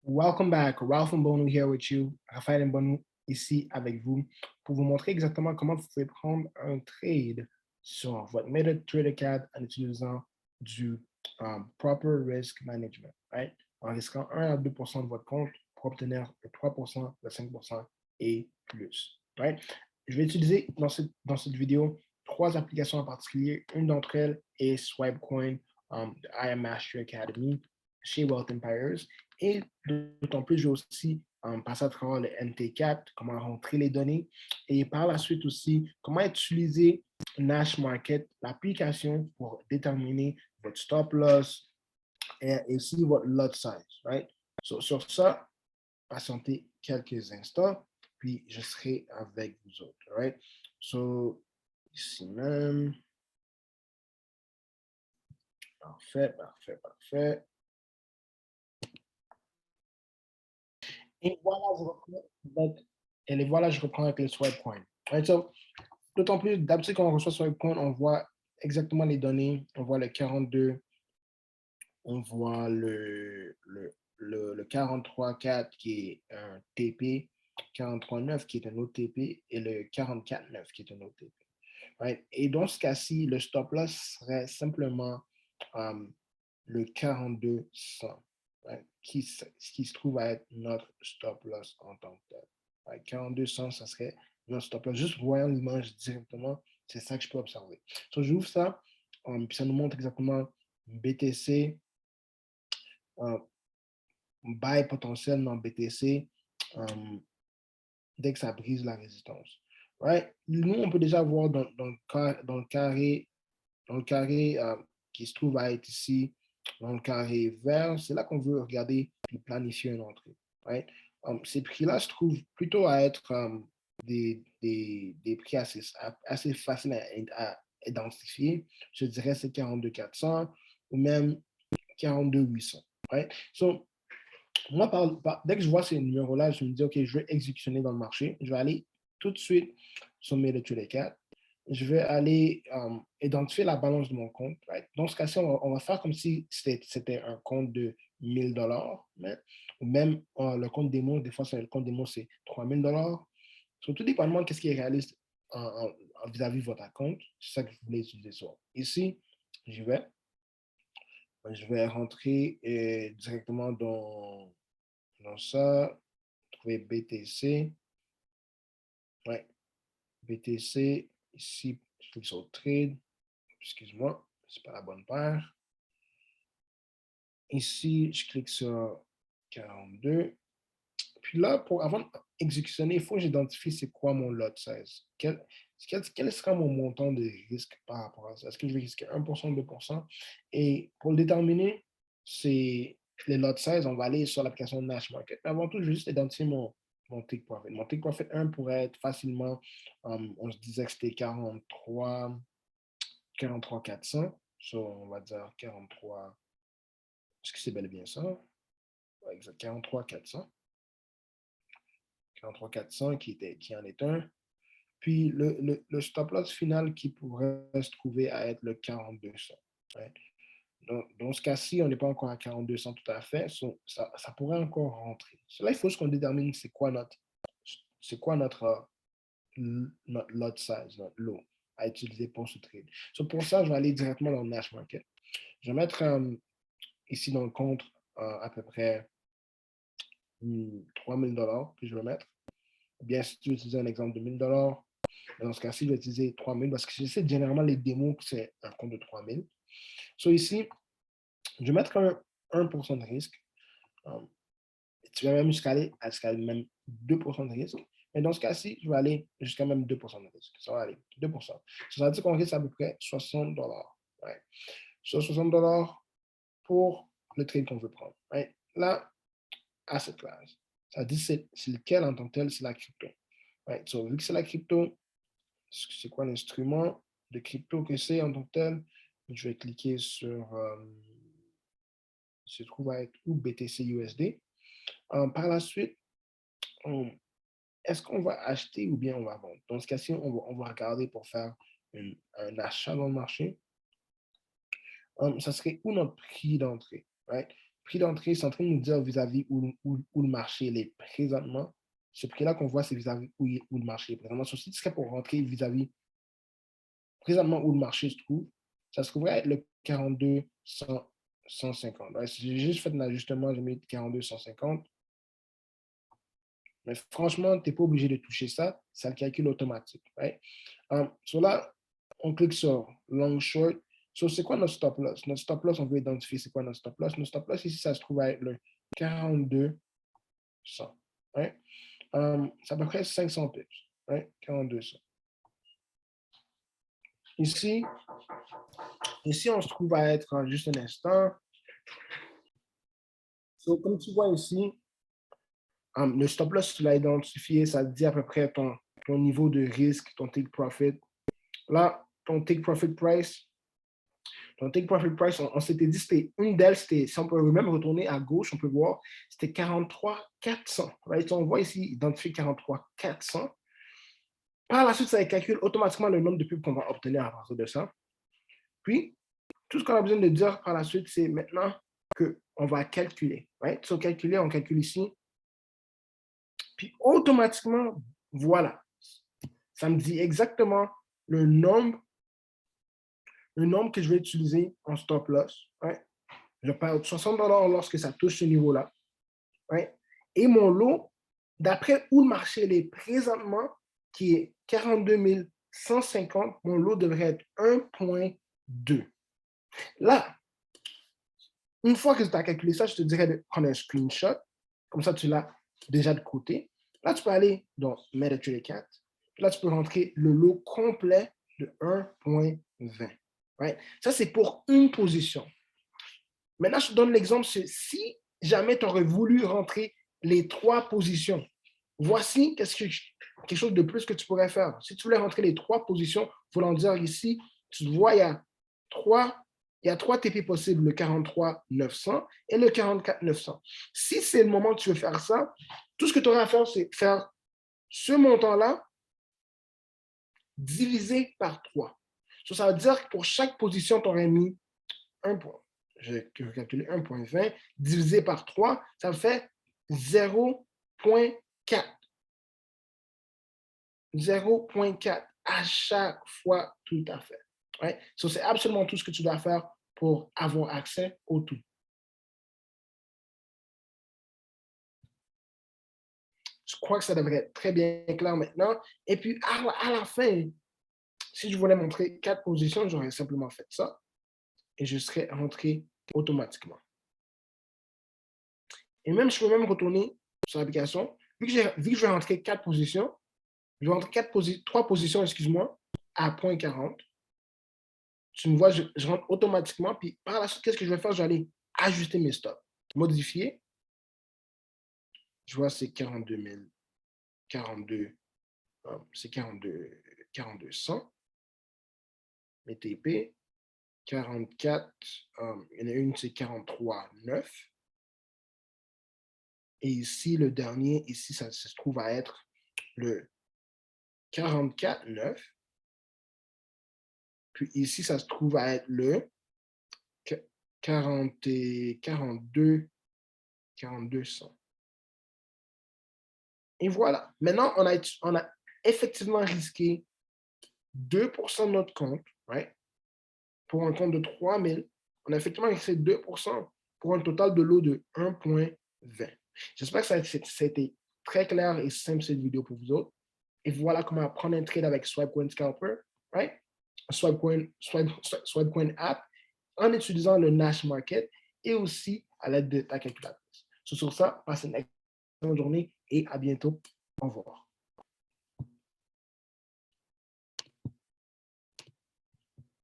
Welcome back. Ralph Mbonou here with you. Raphaël Mbonou ici avec vous pour vous montrer exactement comment vous pouvez prendre un trade sur votre MetaTrader 4 en utilisant du proper risk management, right? En risquant 1 à 2% de votre compte pour obtenir le 3%, le 5% et plus, right? Je vais utiliser dans cette vidéo 3 applications en particulier. Une d'entre elles est Swipecoin de I Am Mastery Academy chez Wealth Empires. Et d'autant plus, j'ai aussi passé à travers le MT4, comment rentrer les données, et par la suite aussi, comment utiliser Nash Market, l'application pour déterminer votre stop loss et aussi votre lot size, right? Sur ça, patientez quelques instants, puis je serai avec vous autres, right? So, ici même. Parfait, parfait, parfait. Et voilà, je reprends avec le swipe coin. Right, so, d'autant plus, d'habitude, quand on reçoit swipe coin, on voit exactement les données. On voit le 42, on voit le 43.4 qui est un TP, 43.9 qui est un autre TP et le 44.9 qui est un autre TP. Right? Et dans ce cas-ci, le stop loss serait simplement le 42.100. Right? Qui se trouve à être notre stop loss en tant que tel. Right? 4200, ça serait notre stop loss. Juste voyant l'image directement, c'est ça que je peux observer. So, j'ouvre ça, puis ça nous montre exactement BTC, buy potentiel dans BTC dès que ça brise la résistance. Right? Nous, on peut déjà voir dans le carré qui se trouve à être ici, dans le carré vert, c'est là qu'on veut regarder et planifier une entrée. Right? Ces prix-là se trouvent plutôt à être des prix assez faciles à identifier. Je dirais c'est 42 400 ou même 42 800. Right? So, moi, dès que je vois ces numéros-là, je me dis, OK, je vais exécutionner dans le marché. Je vais aller tout de suite sur MetaTrader 4. Je vais aller identifier la balance de mon compte. Right? Dans ce cas-ci, on va faire comme si c'était un compte de $1000, ou même le compte démo, des fois, le compte démo, c'est $3000. Tout dépendamment de ce qui est réaliste vis-à-vis de votre compte, c'est ça que vous voulez utiliser. Ici, je vais rentrer directement dans ça, trouver BTC. Ouais, BTC, ici, je clique sur Trade. Excuse-moi, c'est pas la bonne paire. Ici, je clique sur 42. Puis là, avant d'exécutionner, il faut que j'identifie c'est quoi mon lot size. Quel sera mon montant de risque par rapport à ça? Est-ce que je vais risquer 1%, 2%? Et pour le déterminer, c'est les lot size, on va aller sur l'application Nash Market. Mais avant tout, je vais juste identifier mon take profit. Mon take profit 1 pourrait être facilement, on se disait que c'était 43 400. So, on va dire 43, est-ce que c'est bel et bien ça? Ouais, exact, 43 400. 43 400 qui en est un. Puis le stop loss final qui pourrait se trouver à être le 4200. Right? Donc, dans ce cas-ci, on n'est pas encore à 4200 tout à fait. Ça pourrait encore rentrer. Là, il faut qu'on détermine notre lot size, notre lot à utiliser pour ce trade. Pour ça, je vais aller directement dans le Nash Market. Je vais mettre ici dans le compte à peu près $3000 que je vais mettre. Bien, si tu veux utiliser un exemple de $1000, dans ce cas-ci, je vais utiliser 3000 parce que c'est généralement les démos que c'est un compte de 3000. Ici, je vais mettre 1% de risque. Tu vas même jusqu'à même 2% de risque. Mais dans ce cas-ci, je vais aller jusqu'à même 2% de risque. Ça va aller 2%. Ça veut dire qu'on risque à peu près $60. Ouais. Sur $60 pour le trade qu'on veut prendre. Ouais. Là, à cette classe, ça dit c'est lequel en tant que tel, c'est la crypto. Right. Vu que c'est la crypto, c'est quoi l'instrument de crypto que c'est en tant que tel? Je vais cliquer sur, se trouve à être où BTC USD. Par la suite, est-ce qu'on va acheter ou bien on va vendre? Dans ce cas-ci, on va regarder pour faire un achat dans le marché. Ça serait où notre prix d'entrée? Right? prix d'entrée, c'est en train de nous dire vis-à-vis où le marché est présentement. Ce prix-là qu'on voit, c'est vis-à-vis où le marché est présentement. Ceci serait pour rentrer vis-à-vis présentement où le marché se trouve. Ça se trouverait être le 42 150. Ouais, j'ai juste fait un ajustement, j'ai mis 42 150. Mais franchement, tu n'es pas obligé de toucher ça. Ça le calcule automatique. Right? So là, on clique sur long short. So, c'est quoi notre stop loss? Notre stop loss, on veut identifier c'est quoi notre stop loss. Notre stop loss, ici, ça se trouve à être le 42 100. Right? C'est à peu près 500 pips. Right? 42 100. Ici, on se trouve à être, juste un instant. So, comme tu vois ici, le stop loss, tu l'as identifié, ça te dit à peu près ton niveau de risque, ton take profit. Là, ton take profit price, on s'était dit, c'était une d'elles, si on peut même retourner à gauche, on peut voir, c'était 43 400. Right? On voit ici, identifié 43 400. Par la suite, ça calcule automatiquement le nombre de pubs qu'on va obtenir à partir de ça. Puis, tout ce qu'on a besoin de dire par la suite, c'est maintenant qu'on va calculer. Right? So, calculer, on calcule ici. Puis, automatiquement, voilà. Ça me dit exactement le nombre que je vais utiliser en stop loss. Right? Je perds $60 lorsque ça touche ce niveau-là. Right? Et mon lot, d'après où le marché est présentement, qui est 42 150, mon lot devrait être 1,2. Là, une fois que tu as calculé ça, je te dirais de prendre un screenshot. Comme ça, tu l'as déjà de côté. Là, tu peux aller dans MetaTrader 4. Là, tu peux rentrer le lot complet de 1,20. Right? Ça, c'est pour une position. Maintenant, je te donne l'exemple, si jamais tu aurais voulu rentrer les 3 positions, voici quelque chose de plus que tu pourrais faire. Si tu voulais rentrer les 3 positions, voulant dire ici, tu vois, il y a 3 TP possibles, le 43 900 et le 44 900. Si c'est le moment que tu veux faire ça, tout ce que tu auras à faire, c'est faire ce montant-là divisé par 3. Ça veut dire que pour chaque position, tu aurais mis 1 point. Je vais calculer 1,20 divisé par 3, ça me fait 0,4. 0,4 à chaque fois, tout à fait. Right? So, c'est absolument tout ce que tu dois faire pour avoir accès au tout. Je crois que ça devrait être très bien clair maintenant. Et puis, à la fin, si je voulais montrer 4 positions, j'aurais simplement fait ça et je serais rentré automatiquement. Et même, je peux même retourner sur l'application. Vu que je vais rentrer 4 positions, je vais rentrer 3 positions, excuse-moi, à 0,40. Tu me vois, je rentre automatiquement. Puis par la suite, qu'est-ce que je vais faire? Je vais aller ajuster mes stops. Modifier. Je vois, c'est 42 000. 42, c'est 42 100. Mes TP. 44, il y en a une, c'est 43 9. Et ici, le dernier, ici, ça se trouve à être le 44 9. Puis ici, ça se trouve à être le 42 100. Et voilà. Maintenant, on a effectivement risqué 2% de notre compte, right? Pour un compte de 3 000. On a effectivement risqué 2% pour un total de lot de 1,20. J'espère que ça a été très clair et simple cette vidéo pour vous autres. Et voilà comment prendre un trade avec SwipeCoin Scalper, right? SwipeCoin app en utilisant le Nash Market et aussi à l'aide de ta calculatrice. Sur ça, passez une excellente journée et à bientôt. Au revoir.